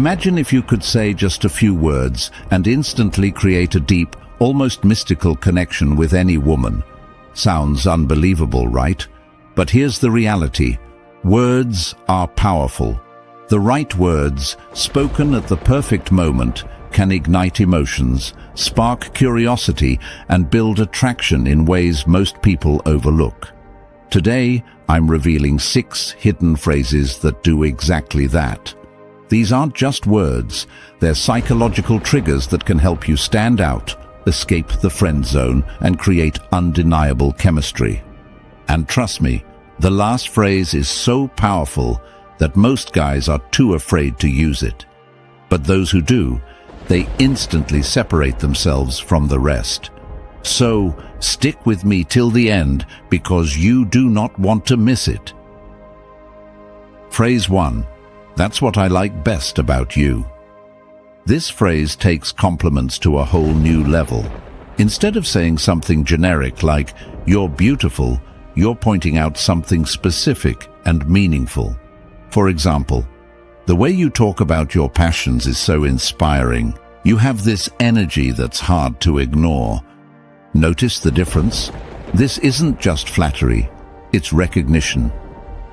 Imagine if you could say just a few words and instantly create a deep, almost mystical connection with any woman. Sounds unbelievable, right? But here's the reality. Words are powerful. The right words, spoken at the perfect moment, can ignite emotions, spark curiosity, and build attraction in ways most people overlook. Today, I'm revealing 6 hidden phrases that do exactly that. These aren't just words, they're psychological triggers that can help you stand out, escape the friend zone, and create undeniable chemistry. And trust me, the last phrase is so powerful that most guys are too afraid to use it. But those who do, they instantly separate themselves from the rest. So, stick with me till the end because you do not want to miss it. Phrase 1. That's what I like best about you. This phrase takes compliments to a whole new level. Instead of saying something generic like, "You're beautiful," you're pointing out something specific and meaningful. For example, "The way you talk about your passions is so inspiring. You have this energy that's hard to ignore." Notice the difference? This isn't just flattery, it's recognition.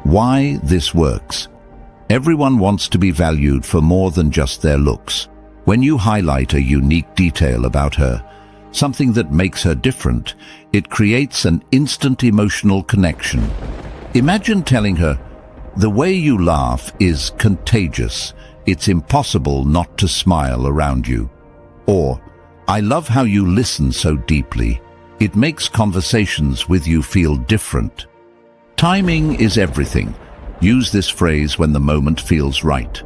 Why this works? Everyone wants to be valued for more than just their looks. When you highlight a unique detail about her, something that makes her different, it creates an instant emotional connection. Imagine telling her, "The way you laugh is contagious. It's impossible not to smile around you." Or, "I love how you listen so deeply. It makes conversations with you feel different." Timing is everything. Use this phrase when the moment feels right.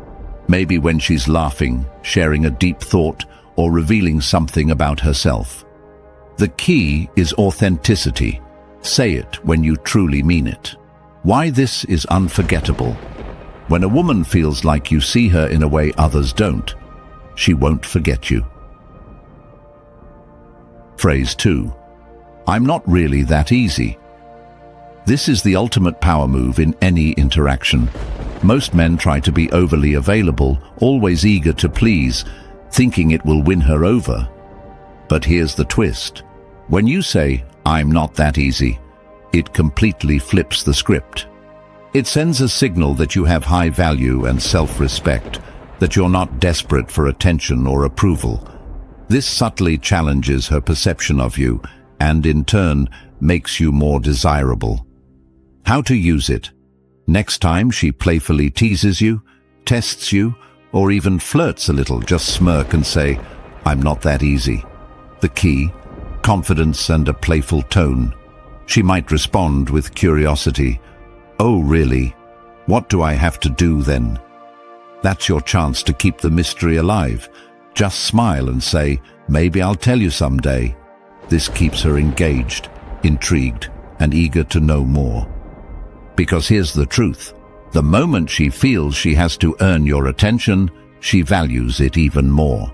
Maybe when she's laughing, sharing a deep thought, or revealing something about herself. The key is authenticity. Say it when you truly mean it. Why this is unforgettable? When a woman feels like you see her in a way others don't, she won't forget you. Phrase 2. I'm not really that easy. This is the ultimate power move in any interaction. Most men try to be overly available, always eager to please, thinking it will win her over. But here's the twist. When you say, "I'm not that easy," it completely flips the script. It sends a signal that you have high value and self-respect, that you're not desperate for attention or approval. This subtly challenges her perception of you and, in turn, makes you more desirable. How to use it? Next time she playfully teases you, tests you, or even flirts a little, just smirk and say, "I'm not that easy." The key? Confidence and a playful tone. She might respond with curiosity. "Oh, really? What do I have to do then?" That's your chance to keep the mystery alive. Just smile and say, "Maybe I'll tell you someday." This keeps her engaged, intrigued, and eager to know more. Because here's the truth. The moment she feels she has to earn your attention, she values it even more.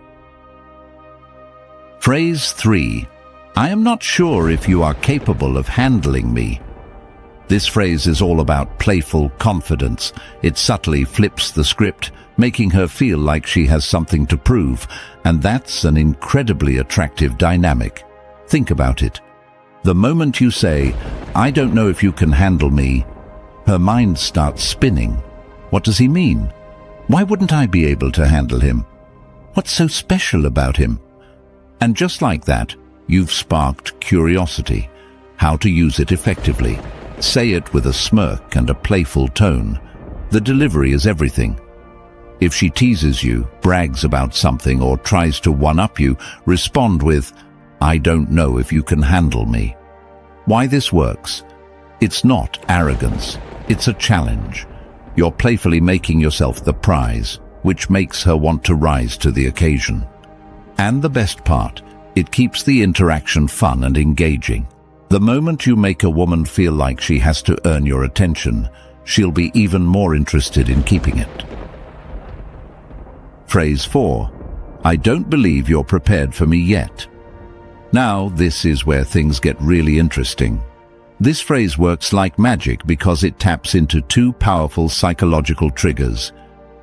Phrase 3. I am not sure if you are capable of handling me. This phrase is all about playful confidence. It subtly flips the script, making her feel like she has something to prove, and that's an incredibly attractive dynamic. Think about it. The moment you say, "I don't know if you can handle me," her mind starts spinning. What does he mean? Why wouldn't I be able to handle him? What's so special about him? And just like that, you've sparked curiosity. How to use it effectively. Say it with a smirk and a playful tone. The delivery is everything. If she teases you, brags about something, or tries to one-up you, respond with, "I don't know if you can handle me." Why this works? It's not arrogance. It's a challenge. You're playfully making yourself the prize, which makes her want to rise to the occasion. And the best part, it keeps the interaction fun and engaging. The moment you make a woman feel like she has to earn your attention, she'll be even more interested in keeping it. Phrase 4. I don't believe you're prepared for me yet. Now, this is where things get really interesting. This phrase works like magic because it taps into 2 powerful psychological triggers: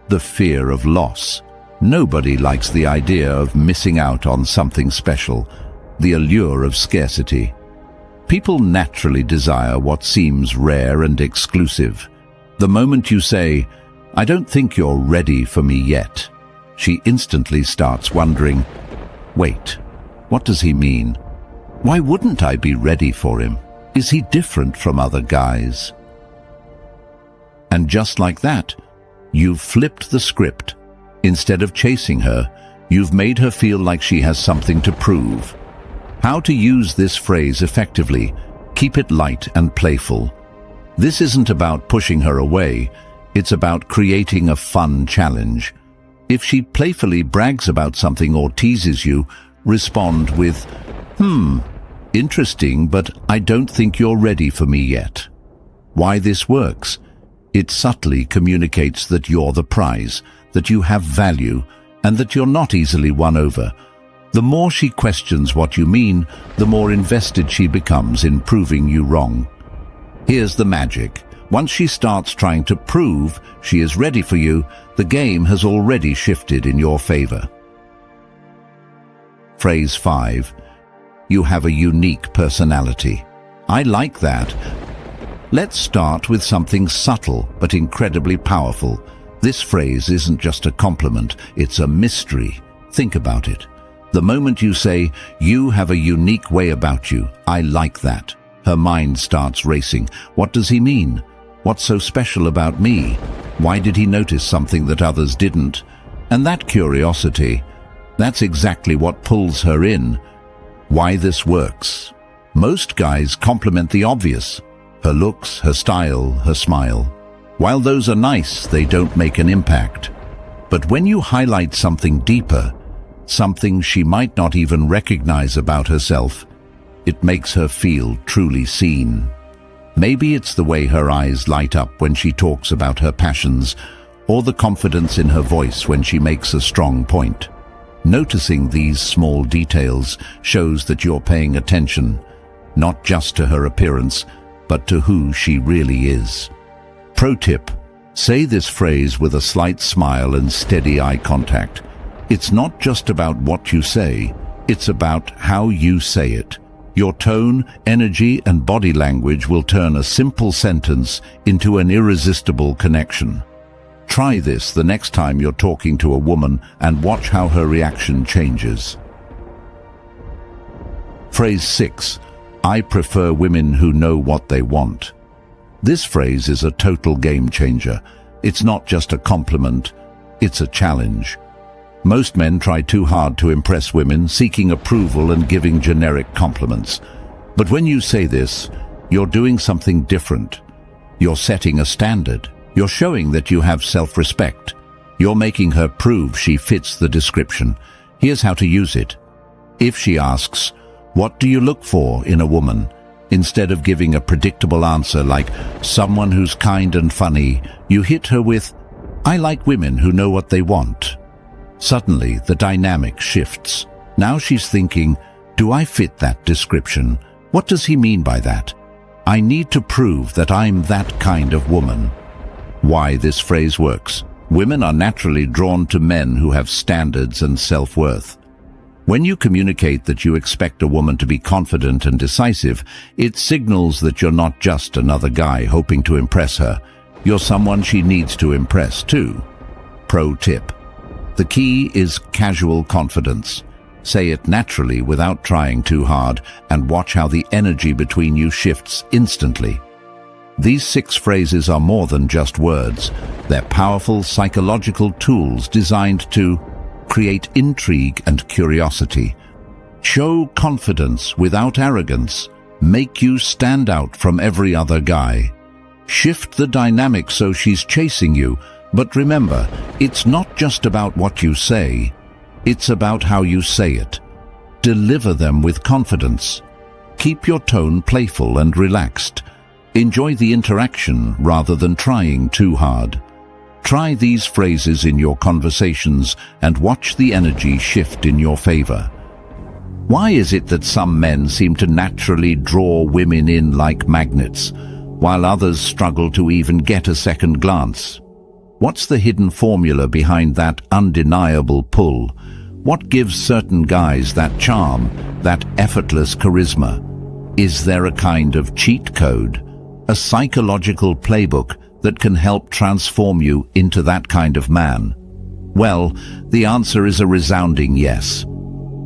the fear of loss Nobody likes the idea of missing out on something special, the allure of scarcity. People naturally desire what seems rare and exclusive. The moment you say, "I don't think you're ready for me yet," she instantly starts wondering, "Wait, what does he mean? Why wouldn't I be ready for him? Is he different from other guys?" And just like that, you've flipped the script. Instead of chasing her, you've made her feel like she has something to prove. How to use this phrase effectively? Keep it light and playful. This isn't about pushing her away, it's about creating a fun challenge. If she playfully brags about something or teases you, respond with, "Interesting, but I don't think you're ready for me yet." Why this works? It subtly communicates that you're the prize, that you have value, and that you're not easily won over. The more she questions what you mean, the more invested she becomes in proving you wrong. Here's the magic. Once she starts trying to prove she is ready for you, the game has already shifted in your favor. Phrase 5. You have a unique personality. I like that. Let's start with something subtle but incredibly powerful. This phrase isn't just a compliment, it's a mystery. Think about it. The moment you say, "You have a unique way about you, I like that," her mind starts racing. What does he mean? What's so special about me? Why did he notice something that others didn't? And that curiosity, that's exactly what pulls her in. Why this works? Most guys compliment the obvious. Her looks, her style, her smile. While those are nice, they don't make an impact. But when you highlight something deeper, something she might not even recognize about herself, it makes her feel truly seen. Maybe it's the way her eyes light up when she talks about her passions, or the confidence in her voice when she makes a strong point. Noticing these small details shows that you're paying attention, not just to her appearance, but to who she really is. Pro tip: say this phrase with a slight smile and steady eye contact. It's not just about what you say, it's about how you say it. Your tone, energy, and body language will turn a simple sentence into an irresistible connection. Try this the next time you're talking to a woman and watch how her reaction changes. Phrase 6. I prefer women who know what they want. This phrase is a total game changer. It's not just a compliment, it's a challenge. Most men try too hard to impress women, seeking approval and giving generic compliments. But when you say this, you're doing something different. You're setting a standard. You're showing that you have self-respect. You're making her prove she fits the description. Here's how to use it. If she asks, "What do you look for in a woman?" instead of giving a predictable answer like, "Someone who's kind and funny," you hit her with, "I like women who know what they want." Suddenly, the dynamic shifts. Now she's thinking, "Do I fit that description? What does he mean by that? I need to prove that I'm that kind of woman." Why this phrase works? Women are naturally drawn to men who have standards and self-worth. When you communicate that you expect a woman to be confident and decisive, it signals that you're not just another guy hoping to impress her. You're someone she needs to impress too. Pro tip: the key is casual confidence. Say it naturally without trying too hard, and watch how the energy between you shifts instantly. These 6 phrases are more than just words. They're powerful psychological tools designed to create intrigue and curiosity, show confidence without arrogance, make you stand out from every other guy, shift the dynamic so she's chasing you. But remember, it's not just about what you say, it's about how you say it. Deliver them with confidence. Keep your tone playful and relaxed. Enjoy the interaction rather than trying too hard. Try these phrases in your conversations and watch the energy shift in your favor. Why is it that some men seem to naturally draw women in like magnets, while others struggle to even get a second glance? What's the hidden formula behind that undeniable pull? What gives certain guys that charm, that effortless charisma? Is there a kind of cheat code, a psychological playbook that can help transform you into that kind of man? Well, the answer is a resounding yes.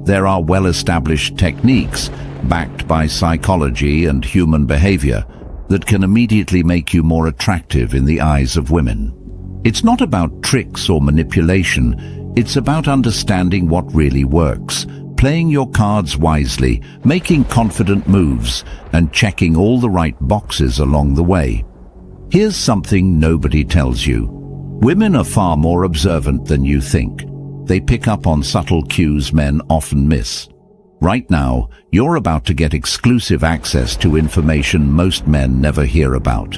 There are well-established techniques, backed by psychology and human behavior, that can immediately make you more attractive in the eyes of women. It's not about tricks or manipulation, it's about understanding what really works, playing your cards wisely, making confident moves, and checking all the right boxes along the way. Here's something nobody tells you. Women are far more observant than you think. They pick up on subtle cues men often miss. Right now, you're about to get exclusive access to information most men never hear about.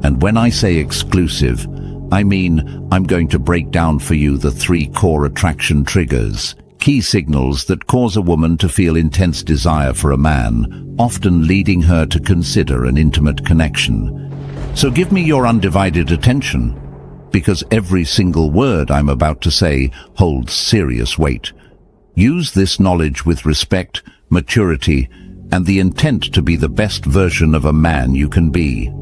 And when I say exclusive, I mean I'm going to break down for you the 3 core attraction triggers, key signals that cause a woman to feel intense desire for a man, often leading her to consider an intimate connection. So give me your undivided attention, because every single word I'm about to say holds serious weight. Use this knowledge with respect, maturity, and the intent to be the best version of a man you can be.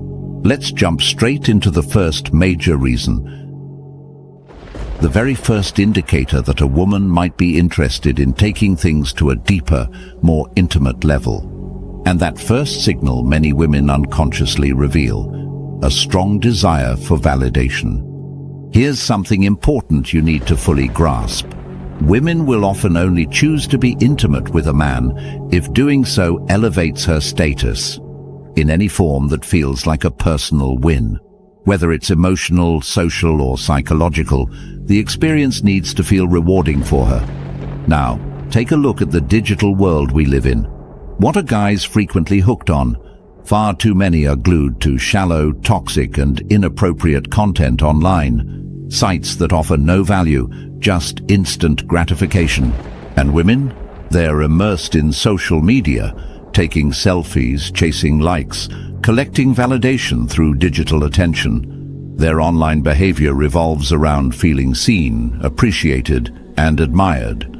Let's jump straight into the first major reason. The very first indicator that a woman might be interested in taking things to a deeper, more intimate level. And that first signal many women unconsciously reveal: a strong desire for validation. Here's something important you need to fully grasp. Women will often only choose to be intimate with a man if doing so elevates her status in any form that feels like a personal win. Whether it's emotional, social, or psychological, the experience needs to feel rewarding for her. Now, take a look at the digital world we live in. What are guys frequently hooked on? Far too many are glued to shallow, toxic, and inappropriate content online. Sites that offer no value, just instant gratification. And women? They're immersed in social media, taking selfies, chasing likes, collecting validation through digital attention. Their online behavior revolves around feeling seen, appreciated, and admired.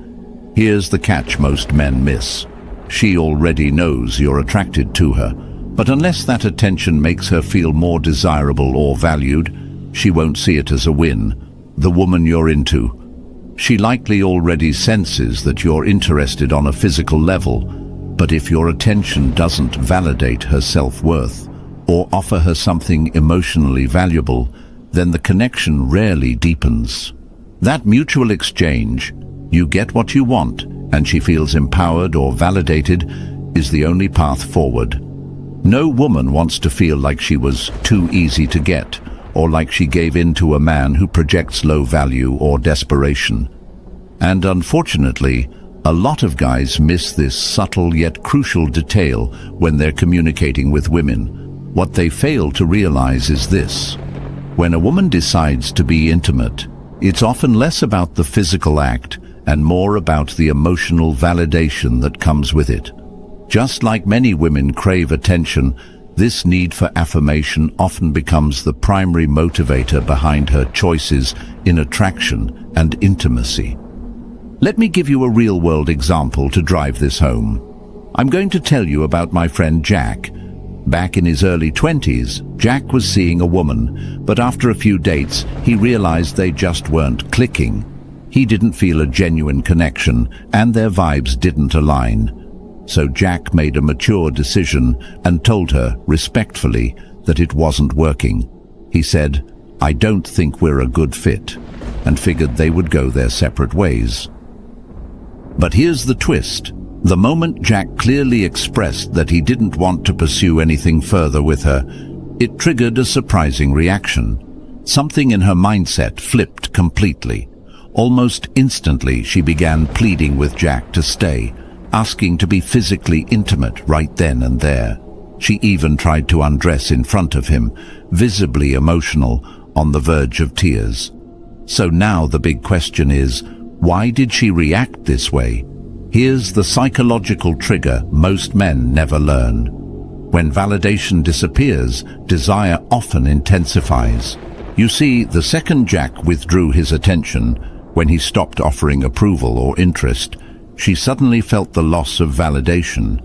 Here's the catch most men miss. She already knows you're attracted to her, but unless that attention makes her feel more desirable or valued, she won't see it as a win, the woman you're into. She likely already senses that you're interested on a physical level, but if your attention doesn't validate her self-worth or offer her something emotionally valuable, then the connection rarely deepens. That mutual exchange, you get what you want and she feels empowered or validated, is the only path forward. No woman wants to feel like she was too easy to get, or like she gave in to a man who projects low value or desperation. And unfortunately, a lot of guys miss this subtle yet crucial detail when they're communicating with women. What they fail to realize is this: when a woman decides to be intimate, it's often less about the physical act and more about the emotional validation that comes with it. Just like many women crave attention, this need for affirmation often becomes the primary motivator behind her choices in attraction and intimacy. Let me give you a real-world example to drive this home. I'm going to tell you about my friend Jack. Back in his early 20s, Jack was seeing a woman, but after a few dates, he realized they just weren't clicking. He didn't feel a genuine connection, and their vibes didn't align. So Jack made a mature decision and told her, respectfully, that it wasn't working. He said, "I don't think we're a good fit," and figured they would go their separate ways. But here's the twist. The moment Jack clearly expressed that he didn't want to pursue anything further with her, it triggered a surprising reaction. Something in her mindset flipped completely. Almost instantly, she began pleading with Jack to stay, asking to be physically intimate right then and there. She even tried to undress in front of him, visibly emotional, on the verge of tears. So now the big question is, why did she react this way? Here's the psychological trigger most men never learn. When validation disappears, desire often intensifies. You see, the second Jack withdrew his attention, when he stopped offering approval or interest, she suddenly felt the loss of validation,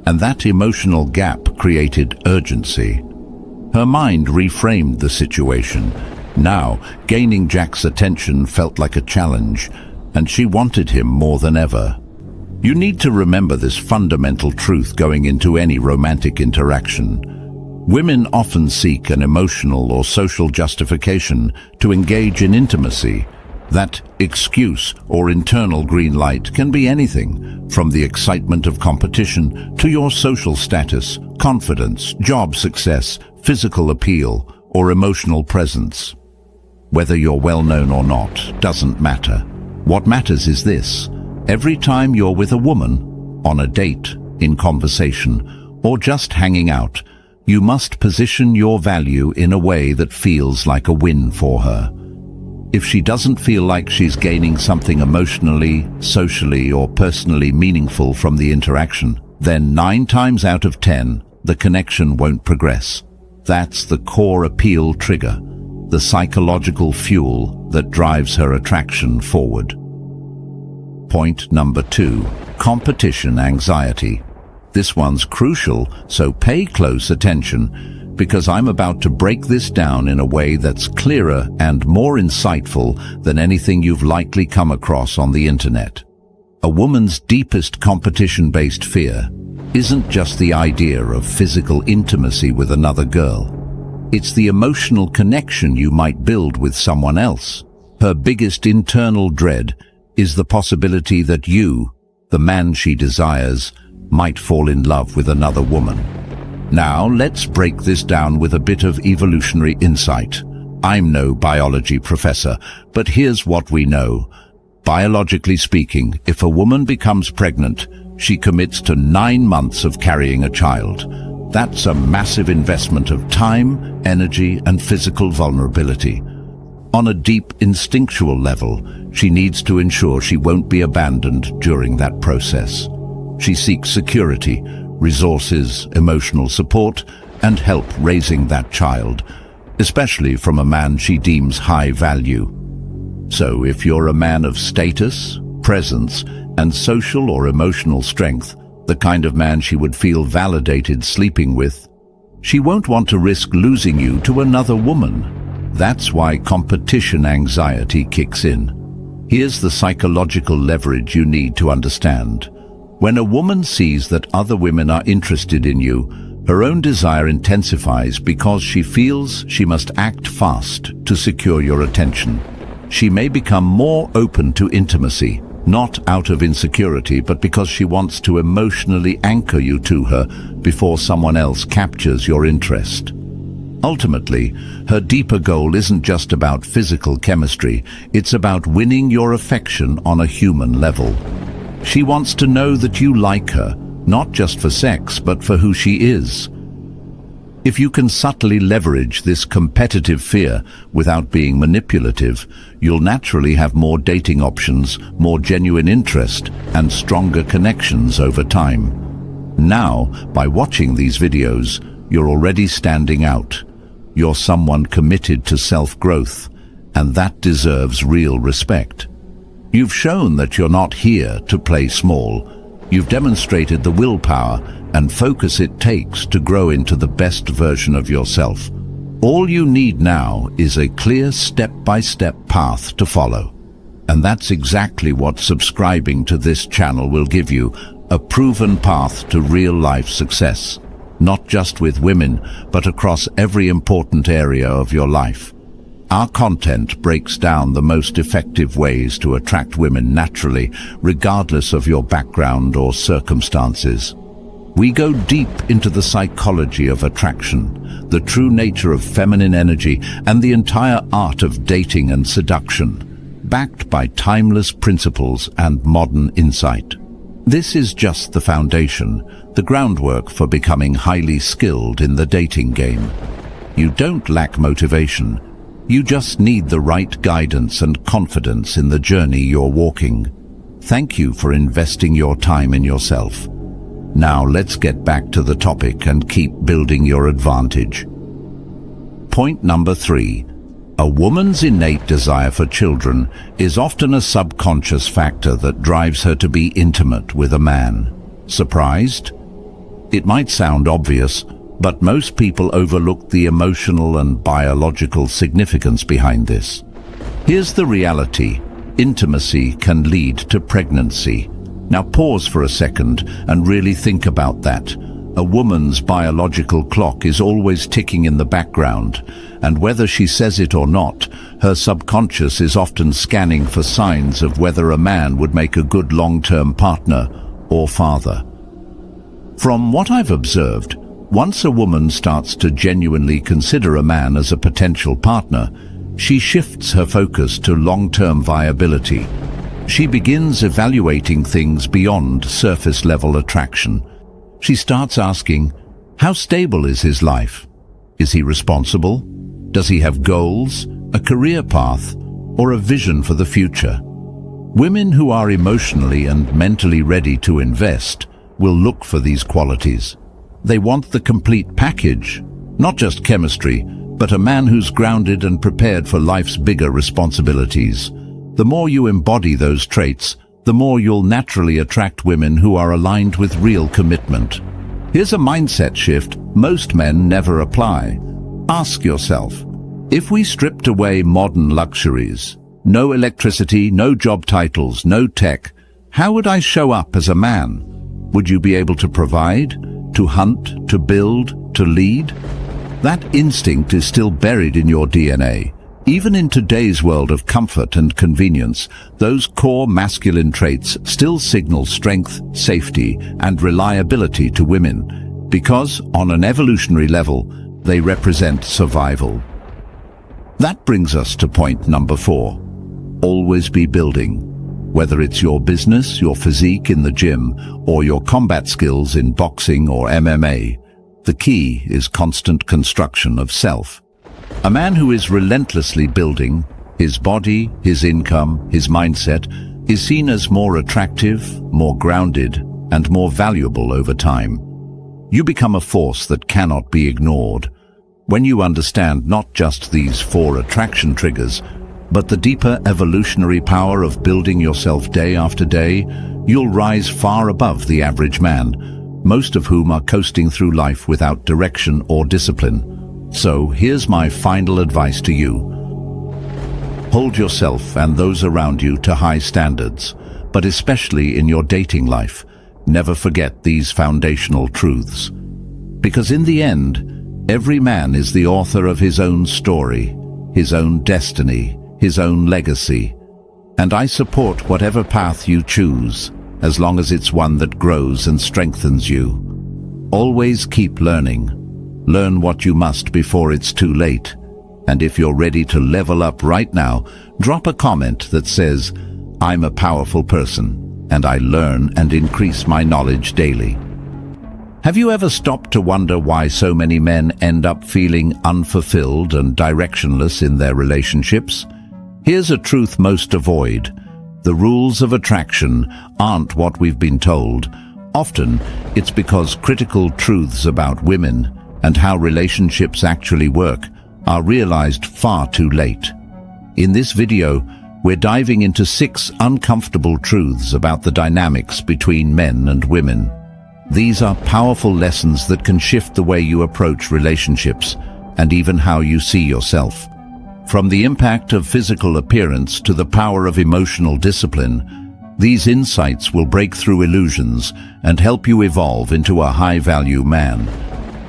and that emotional gap created urgency. Her mind reframed the situation. Now, gaining Jack's attention felt like a challenge, and she wanted him more than ever. You need to remember this fundamental truth going into any romantic interaction. Women often seek an emotional or social justification to engage in intimacy. That excuse or internal green light can be anything, from the excitement of competition to your social status, confidence, job success, physical appeal, or emotional presence. Whether you're well known or not doesn't matter. What matters is this: every time you're with a woman, on a date, in conversation, or just hanging out, you must position your value in a way that feels like a win for her. If she doesn't feel like she's gaining something emotionally, socially, or personally meaningful from the interaction, then 9 times out of 10, the connection won't progress. That's the core appeal trigger, the psychological fuel that drives her attraction forward. Point number 2, competition anxiety. This one's crucial, so pay close attention, because I'm about to break this down in a way that's clearer and more insightful than anything you've likely come across on the internet. A woman's deepest competition-based fear isn't just the idea of physical intimacy with another girl. It's the emotional connection you might build with someone else. Her biggest internal dread is the possibility that you, the man she desires, might fall in love with another woman. Now, let's break this down with a bit of evolutionary insight. I'm no biology professor, but here's what we know. Biologically speaking, if a woman becomes pregnant, she commits to 9 months of carrying a child. That's a massive investment of time, energy, and physical vulnerability. On a deep instinctual level, she needs to ensure she won't be abandoned during that process. She seeks security, resources, emotional support, and help raising that child, especially from a man she deems high value. So if you're a man of status, presence, and social or emotional strength, the kind of man she would feel validated sleeping with, she won't want to risk losing you to another woman. That's why competition anxiety kicks in. Here's the psychological leverage you need to understand. When a woman sees that other women are interested in you, her own desire intensifies because she feels she must act fast to secure your attention. She may become more open to intimacy, not out of insecurity, but because she wants to emotionally anchor you to her before someone else captures your interest. Ultimately, her deeper goal isn't just about physical chemistry, it's about winning your affection on a human level. She wants to know that you like her, not just for sex, but for who she is. If you can subtly leverage this competitive fear without being manipulative, you'll naturally have more dating options, more genuine interest, and stronger connections over time. Now, by watching these videos, you're already standing out. You're someone committed to self-growth, and that deserves real respect. You've shown that you're not here to play small. You've demonstrated the willpower and focus it takes to grow into the best version of yourself. All you need now is a clear step-by-step path to follow. And that's exactly what subscribing to this channel will give you, a proven path to real-life success, not just with women, but across every important area of your life. Our content breaks down the most effective ways to attract women naturally, regardless of your background or circumstances. We go deep into the psychology of attraction, the true nature of feminine energy, and the entire art of dating and seduction, backed by timeless principles and modern insight. This is just the foundation, the groundwork for becoming highly skilled in the dating game. You don't lack motivation. You just need the right guidance and confidence in the journey you're walking. Thank you for investing your time in yourself. Now let's get back to the topic and keep building your advantage. Point number 3. A woman's innate desire for children is often a subconscious factor that drives her to be intimate with a man. Surprised? It might sound obvious, but most people overlook the emotional and biological significance behind this. Here's the reality. Intimacy can lead to pregnancy. Now pause for a second and really think about that. A woman's biological clock is always ticking in the background, and whether she says it or not, her subconscious is often scanning for signs of whether a man would make a good long-term partner or father. From what I've observed, once a woman starts to genuinely consider a man as a potential partner, she shifts her focus to long-term viability. She begins evaluating things beyond surface-level attraction. She starts asking, how stable is his life? Is he responsible? Does he have goals, a career path, or a vision for the future? Women who are emotionally and mentally ready to invest will look for these qualities. They want the complete package, not just chemistry, but a man who's grounded and prepared for life's bigger responsibilities. The more you embody those traits, the more you'll naturally attract women who are aligned with real commitment. Here's a mindset shift most men never apply. Ask yourself, if we stripped away modern luxuries, no electricity, no job titles, no tech, how would I show up as a man? Would you be able to provide, to hunt, to build, to lead? That instinct is still buried in your DNA. Even in today's world of comfort and convenience, those core masculine traits still signal strength, safety, and reliability to women, because, on an evolutionary level, they represent survival. That brings us to point number 4. Always be building. Whether it's your business, your physique in the gym, or your combat skills in boxing or MMA, the key is constant construction of self. A man who is relentlessly building his body, his income, his mindset, is seen as more attractive, more grounded, and more valuable over time. You become a force that cannot be ignored. When you understand not just these 4 attraction triggers, but the deeper evolutionary power of building yourself day after day, you'll rise far above the average man, most of whom are coasting through life without direction or discipline. So here's my final advice to you. Hold yourself and those around you to high standards, but especially in your dating life, never forget these foundational truths. Because in the end, every man is the author of his own story, his own destiny, his own legacy. And I support whatever path you choose, as long as it's one that grows and strengthens you. Always keep learning. Learn what you must before it's too late. And if you're ready to level up right now, drop a comment that says, I'm a powerful person, and I learn and increase my knowledge daily. Have you ever stopped to wonder why so many men end up feeling unfulfilled and directionless in their relationships? Here's a truth most avoid. The rules of attraction aren't what we've been told. Often, it's because critical truths about women and how relationships actually work are realized far too late. In this video, we're diving into 6 uncomfortable truths about the dynamics between men and women. These are powerful lessons that can shift the way you approach relationships and even how you see yourself. From the impact of physical appearance to the power of emotional discipline, these insights will break through illusions and help you evolve into a high-value man.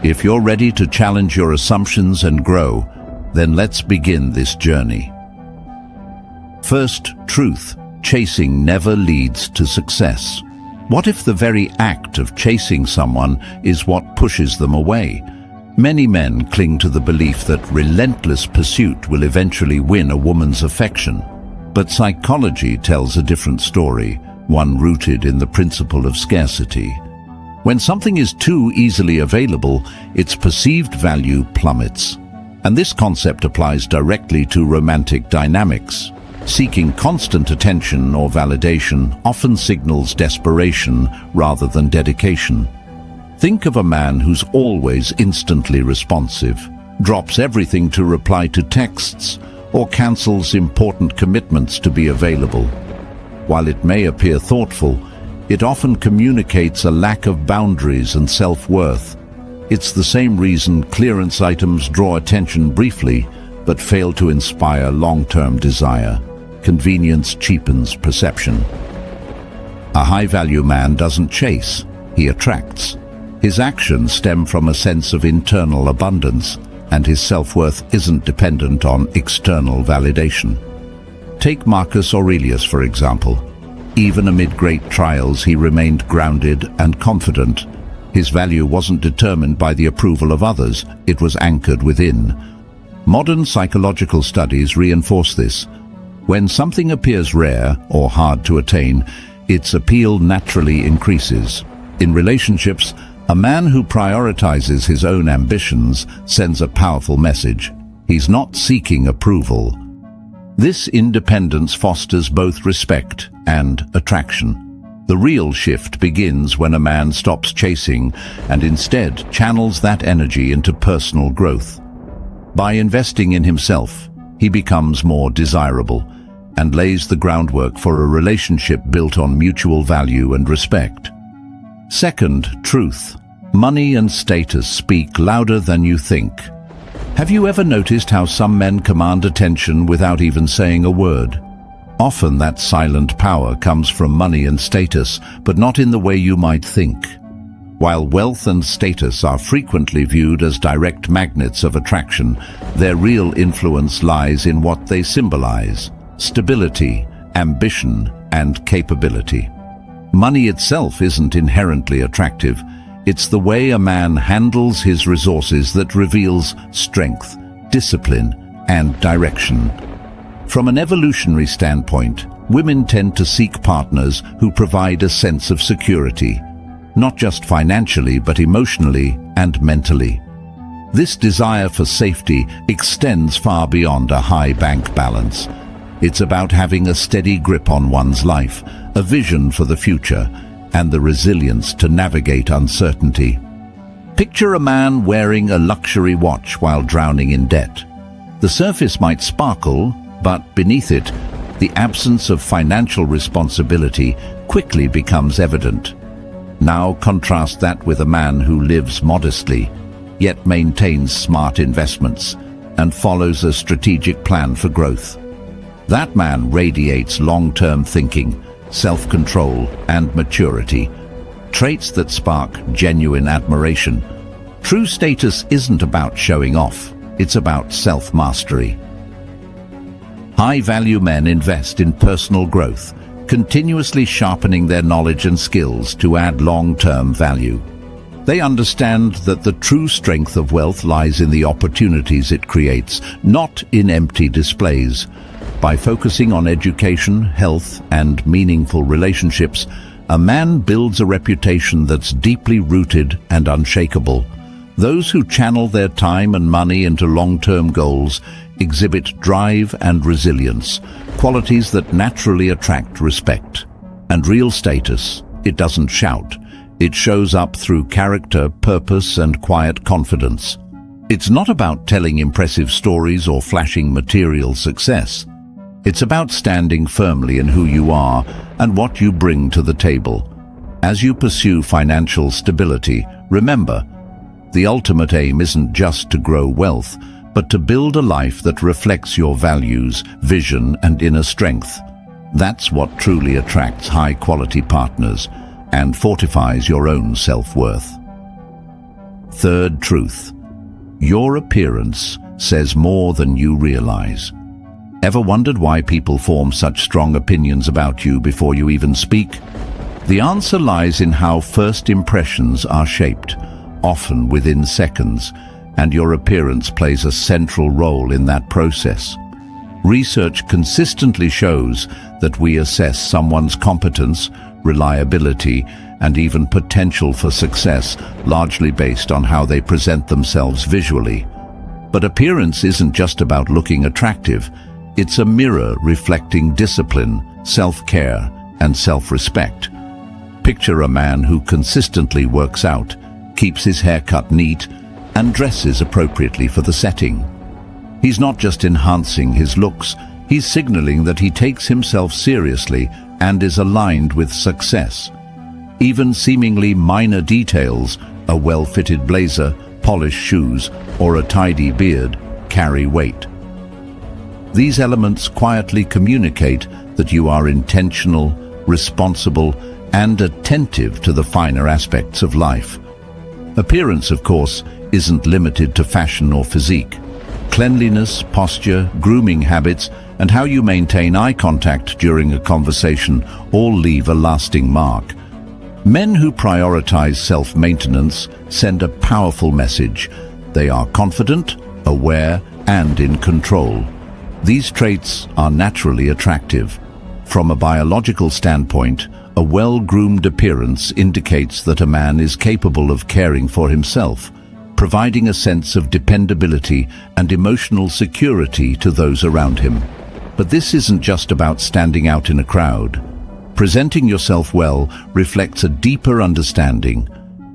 If you're ready to challenge your assumptions and grow, then let's begin this journey. First truth: chasing never leads to success. What if the very act of chasing someone is what pushes them away? Many men cling to the belief that relentless pursuit will eventually win a woman's affection. But psychology tells a different story, one rooted in the principle of scarcity. When something is too easily available, its perceived value plummets. And this concept applies directly to romantic dynamics. Seeking constant attention or validation often signals desperation rather than dedication. Think of a man who's always instantly responsive, drops everything to reply to texts, or cancels important commitments to be available. While it may appear thoughtful, it often communicates a lack of boundaries and self-worth. It's the same reason clearance items draw attention briefly but fail to inspire long-term desire. Convenience cheapens perception. A high-value man doesn't chase, he attracts. His actions stem from a sense of internal abundance, and his self-worth isn't dependent on external validation. Take Marcus Aurelius, for example. Even amid great trials, he remained grounded and confident. His value wasn't determined by the approval of others, it was anchored within. Modern psychological studies reinforce this. When something appears rare or hard to attain, its appeal naturally increases. In relationships, a man who prioritizes his own ambitions sends a powerful message. He's not seeking approval. This independence fosters both respect and attraction. The real shift begins when a man stops chasing and instead channels that energy into personal growth. By investing in himself, he becomes more desirable and lays the groundwork for a relationship built on mutual value and respect. Second, truth. Money and status speak louder than you think. Have you ever noticed how some men command attention without even saying a word? Often that silent power comes from money and status, but not in the way you might think. While wealth and status are frequently viewed as direct magnets of attraction, their real influence lies in what they symbolize: stability, ambition, and capability. Money itself isn't inherently attractive. It's the way a man handles his resources that reveals strength, discipline, and direction. From an evolutionary standpoint, women tend to seek partners who provide a sense of security, not just financially but emotionally and mentally. This desire for safety extends far beyond a high bank balance. It's about having a steady grip on one's life, a vision for the future, and the resilience to navigate uncertainty. Picture a man wearing a luxury watch while drowning in debt. The surface might sparkle, but beneath it, the absence of financial responsibility quickly becomes evident. Now contrast that with a man who lives modestly, yet maintains smart investments and follows a strategic plan for growth. That man radiates long-term thinking, self-control, and maturity, traits that spark genuine admiration. True status isn't about showing off, it's about self-mastery. High-value men invest in personal growth, continuously sharpening their knowledge and skills to add long-term value. They understand that the true strength of wealth lies in the opportunities it creates, not in empty displays. By focusing on education, health, and meaningful relationships, a man builds a reputation that's deeply rooted and unshakable. Those who channel their time and money into long-term goals exhibit drive and resilience, qualities that naturally attract respect. And real status, it doesn't shout. It shows up through character, purpose, and quiet confidence. It's not about telling impressive stories or flashing material success. It's about standing firmly in who you are and what you bring to the table. As you pursue financial stability, remember, the ultimate aim isn't just to grow wealth, but to build a life that reflects your values, vision, and inner strength. That's what truly attracts high-quality partners and fortifies your own self-worth. Third truth. Your appearance says more than you realize. Ever wondered why people form such strong opinions about you before you even speak? The answer lies in how first impressions are shaped, often within seconds, and your appearance plays a central role in that process. Research consistently shows that we assess someone's competence, reliability, and even potential for success largely based on how they present themselves visually. But appearance isn't just about looking attractive. It's a mirror reflecting discipline, self-care, and self-respect. Picture a man who consistently works out, keeps his hair cut neat, and dresses appropriately for the setting. He's not just enhancing his looks, he's signaling that he takes himself seriously and is aligned with success. Even seemingly minor details, a well-fitted blazer, polished shoes, or a tidy beard, carry weight. These elements quietly communicate that you are intentional, responsible, and attentive to the finer aspects of life. Appearance, of course, isn't limited to fashion or physique. Cleanliness, posture, grooming habits, and how you maintain eye contact during a conversation all leave a lasting mark. Men who prioritize self-maintenance send a powerful message. They are confident, aware, and in control. These traits are naturally attractive. From a biological standpoint, a well-groomed appearance indicates that a man is capable of caring for himself, providing a sense of dependability and emotional security to those around him. But this isn't just about standing out in a crowd. Presenting yourself well reflects a deeper understanding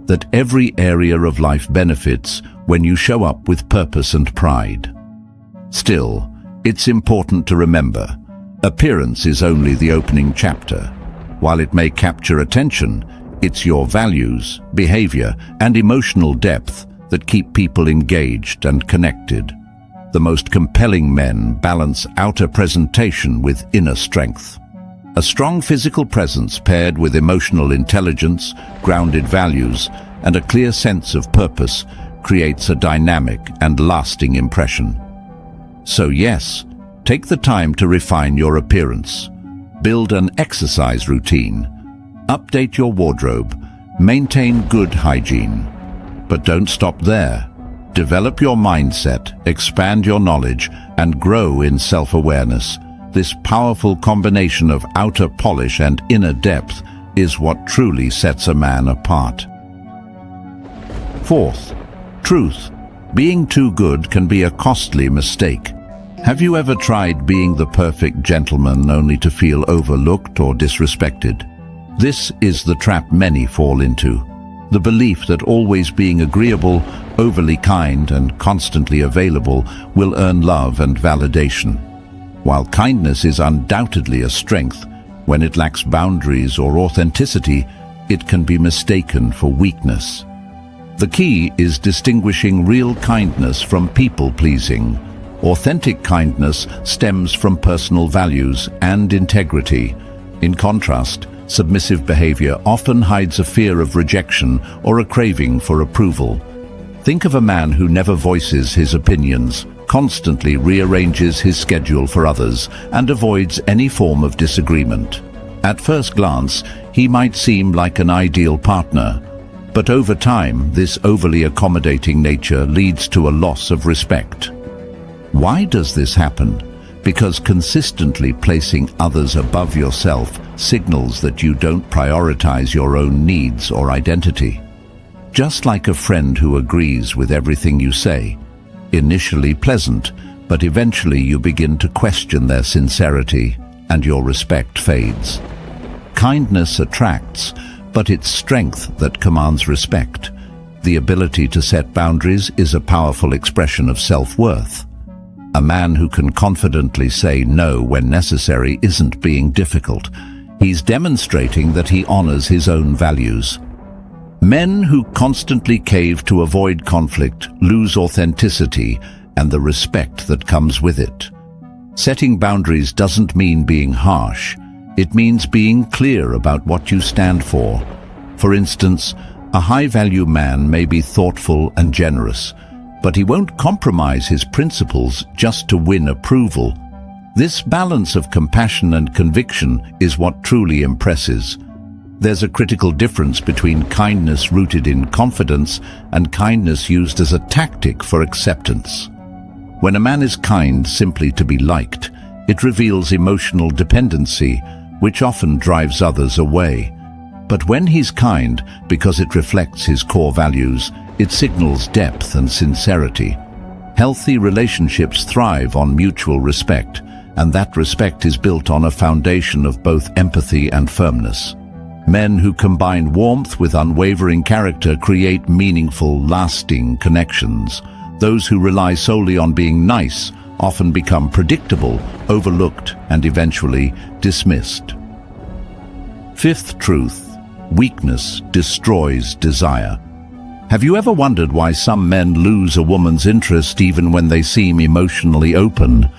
that every area of life benefits when you show up with purpose and pride. Still, it's important to remember, appearance is only the opening chapter. While it may capture attention, it's your values, behavior, and emotional depth that keep people engaged and connected. The most compelling men balance outer presentation with inner strength. A strong physical presence paired with emotional intelligence, grounded values, and a clear sense of purpose creates a dynamic and lasting impression. So yes, take the time to refine your appearance. Build an exercise routine. Update your wardrobe. Maintain good hygiene. But don't stop there. Develop your mindset, expand your knowledge, and grow in self-awareness. This powerful combination of outer polish and inner depth is what truly sets a man apart. Fourth, truth. Being too good can be a costly mistake. Have you ever tried being the perfect gentleman only to feel overlooked or disrespected? This is the trap many fall into. The belief that always being agreeable, overly kind, and constantly available will earn love and validation. While kindness is undoubtedly a strength, when it lacks boundaries or authenticity, it can be mistaken for weakness. The key is distinguishing real kindness from people-pleasing. Authentic kindness stems from personal values and integrity. In contrast, submissive behavior often hides a fear of rejection or a craving for approval. Think of a man who never voices his opinions, constantly rearranges his schedule for others, and avoids any form of disagreement. At first glance, he might seem like an ideal partner, but over time, this overly accommodating nature leads to a loss of respect. Why does this happen? Because consistently placing others above yourself signals that you don't prioritize your own needs or identity. Just like a friend who agrees with everything you say, initially pleasant, but eventually you begin to question their sincerity and your respect fades. Kindness attracts, but it's strength that commands respect. The ability to set boundaries is a powerful expression of self-worth. A man who can confidently say no when necessary isn't being difficult. He's demonstrating that he honors his own values. Men who constantly cave to avoid conflict lose authenticity and the respect that comes with it. Setting boundaries doesn't mean being harsh. It means being clear about what you stand for. For instance, a high-value man may be thoughtful and generous, but he won't compromise his principles just to win approval. This balance of compassion and conviction is what truly impresses. There's a critical difference between kindness rooted in confidence and kindness used as a tactic for acceptance. When a man is kind simply to be liked, it reveals emotional dependency, which often drives others away. But when he's kind because it reflects his core values, it signals depth and sincerity. Healthy relationships thrive on mutual respect, and that respect is built on a foundation of both empathy and firmness. Men who combine warmth with unwavering character create meaningful, lasting connections. Those who rely solely on being nice often become predictable, overlooked, and eventually dismissed. Fifth truth: weakness destroys desire. Have you ever wondered why some men lose a woman's interest even when they seem emotionally open?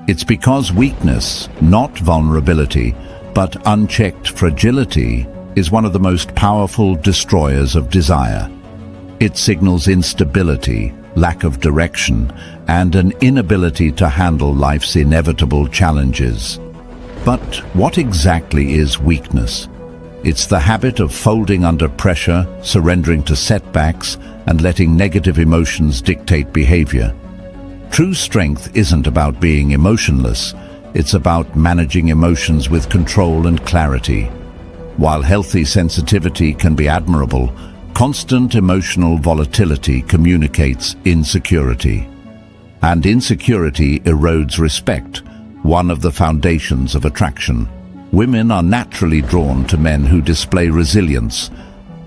It's because weakness, not vulnerability, but unchecked fragility, is one of the most powerful destroyers of desire. It signals instability, lack of direction, and an inability to handle life's inevitable challenges. But what exactly is weakness? It's the habit of folding under pressure, surrendering to setbacks, and letting negative emotions dictate behavior. True strength isn't about being emotionless. It's about managing emotions with control and clarity. While healthy sensitivity can be admirable, constant emotional volatility communicates insecurity. And insecurity erodes respect, one of the foundations of attraction. Women are naturally drawn to men who display resilience,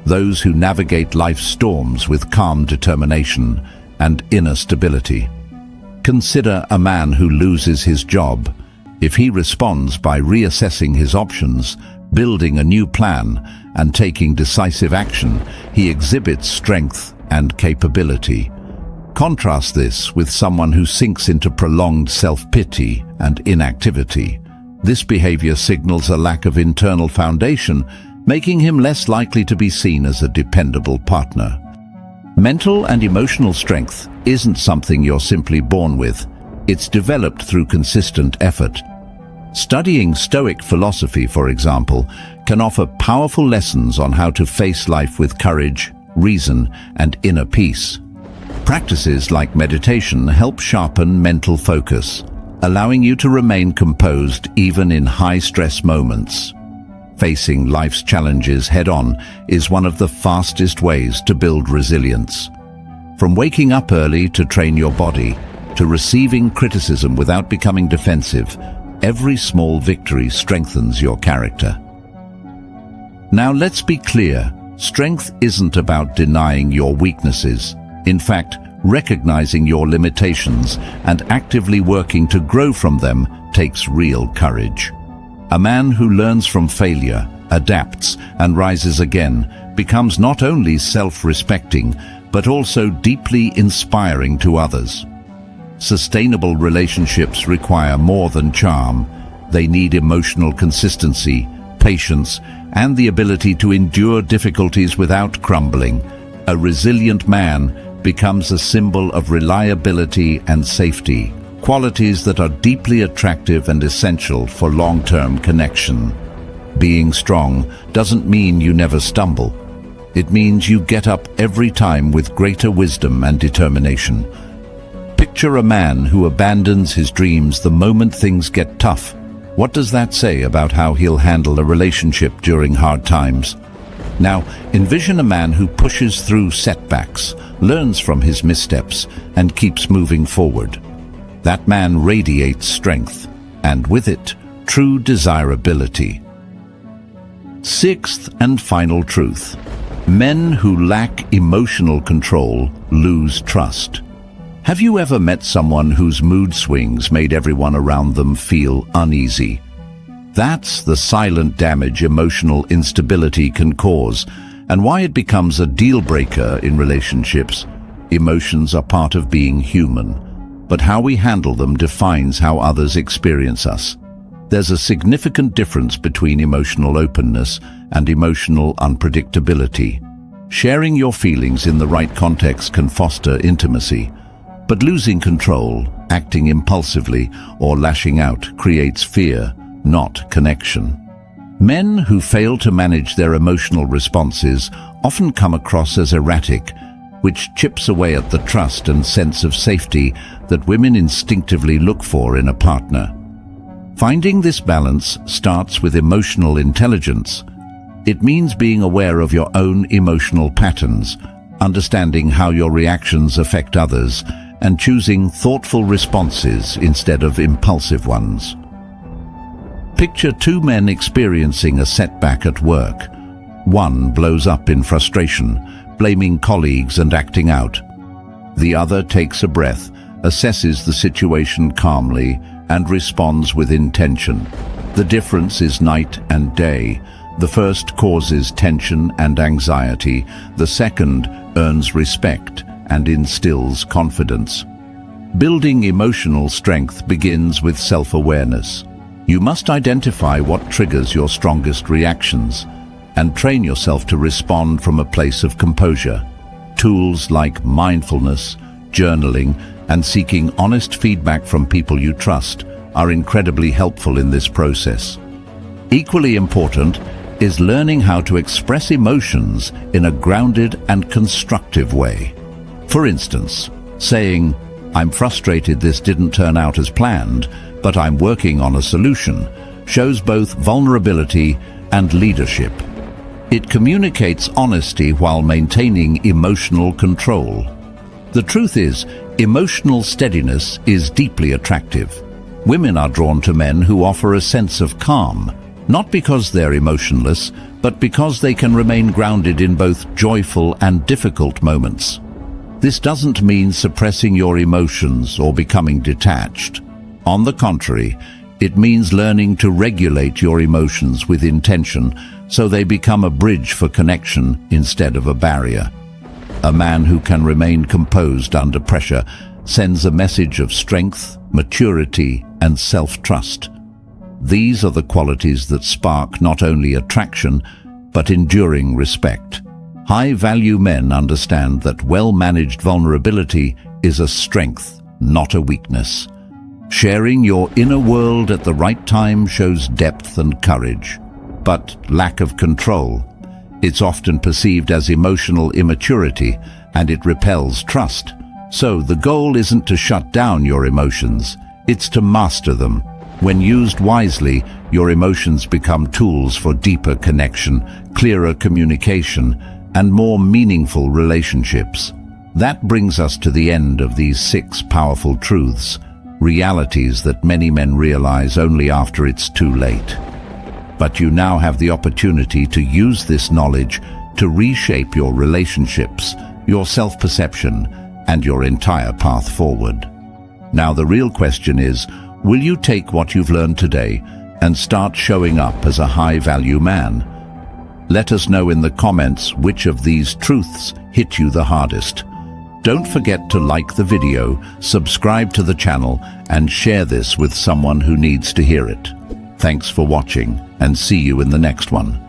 those who navigate life's storms with calm determination and inner stability. Consider a man who loses his job. If he responds by reassessing his options, building a new plan, and taking decisive action, he exhibits strength and capability. Contrast this with someone who sinks into prolonged self-pity and inactivity. This behavior signals a lack of internal foundation, making him less likely to be seen as a dependable partner. Mental and emotional strength isn't something you're simply born with. It's developed through consistent effort. Studying Stoic philosophy, for example, can offer powerful lessons on how to face life with courage, reason, and inner peace. Practices like meditation help sharpen mental focus, allowing you to remain composed even in high-stress moments. Facing life's challenges head-on is one of the fastest ways to build resilience. From waking up early to train your body, to receiving criticism without becoming defensive, every small victory strengthens your character. Now let's be clear, strength isn't about denying your weaknesses. In fact, recognizing your limitations and actively working to grow from them takes real courage. A man who learns from failure, adapts, and rises again becomes not only self-respecting, but also deeply inspiring to others. Sustainable relationships require more than charm. They need emotional consistency, patience, and the ability to endure difficulties without crumbling. A resilient man becomes a symbol of reliability and safety, qualities that are deeply attractive and essential for long-term connection. Being strong doesn't mean you never stumble. It means you get up every time with greater wisdom and determination. Picture a man who abandons his dreams the moment things get tough. What does that say about how he'll handle a relationship during hard times? Now, envision a man who pushes through setbacks, learns from his missteps, and keeps moving forward. That man radiates strength, and with it, true desirability. Sixth and final truth: men who lack emotional control lose trust. Have you ever met someone whose mood swings made everyone around them feel uneasy? That's the silent damage emotional instability can cause, and why it becomes a deal-breaker in relationships. Emotions are part of being human, but how we handle them defines how others experience us. There's a significant difference between emotional openness and emotional unpredictability. Sharing your feelings in the right context can foster intimacy, but losing control, acting impulsively, or lashing out creates fear, not connection. Men who fail to manage their emotional responses often come across as erratic, which chips away at the trust and sense of safety that women instinctively look for in a partner. Finding this balance starts with emotional intelligence. It means being aware of your own emotional patterns, understanding how your reactions affect others, and choosing thoughtful responses instead of impulsive ones. Picture two men experiencing a setback at work. One blows up in frustration, blaming colleagues and acting out. The other takes a breath, assesses the situation calmly, and responds with intention. The difference is night and day. The first causes tension and anxiety. The second earns respect and instills confidence. Building emotional strength begins with self-awareness. You must identify what triggers your strongest reactions and train yourself to respond from a place of composure. Tools like mindfulness, journaling, and seeking honest feedback from people you trust are incredibly helpful in this process. Equally important is learning how to express emotions in a grounded and constructive way. For instance, saying, "I'm frustrated this didn't turn out as planned, but I'm working on a solution," shows both vulnerability and leadership. It communicates honesty while maintaining emotional control. The truth is, emotional steadiness is deeply attractive. Women are drawn to men who offer a sense of calm, not because they're emotionless, but because they can remain grounded in both joyful and difficult moments. This doesn't mean suppressing your emotions or becoming detached. On the contrary, it means learning to regulate your emotions with intention so they become a bridge for connection instead of a barrier. A man who can remain composed under pressure sends a message of strength, maturity, and self-trust. These are the qualities that spark not only attraction, but enduring respect. High-value men understand that well-managed vulnerability is a strength, not a weakness. Sharing your inner world at the right time shows depth and courage. But lack of control, it's often perceived as emotional immaturity, and it repels trust. So the goal isn't to shut down your emotions, it's to master them. When used wisely, your emotions become tools for deeper connection, clearer communication, and more meaningful relationships. That brings us to the end of these 6 powerful truths, realities that many men realize only after it's too late. But you now have the opportunity to use this knowledge to reshape your relationships, your self-perception, and your entire path forward. Now the real question is, will you take what you've learned today and start showing up as a high-value man? Let us know in the comments which of these truths hit you the hardest. Don't forget to like the video, subscribe to the channel, and share this with someone who needs to hear it. Thanks for watching, and see you in the next one.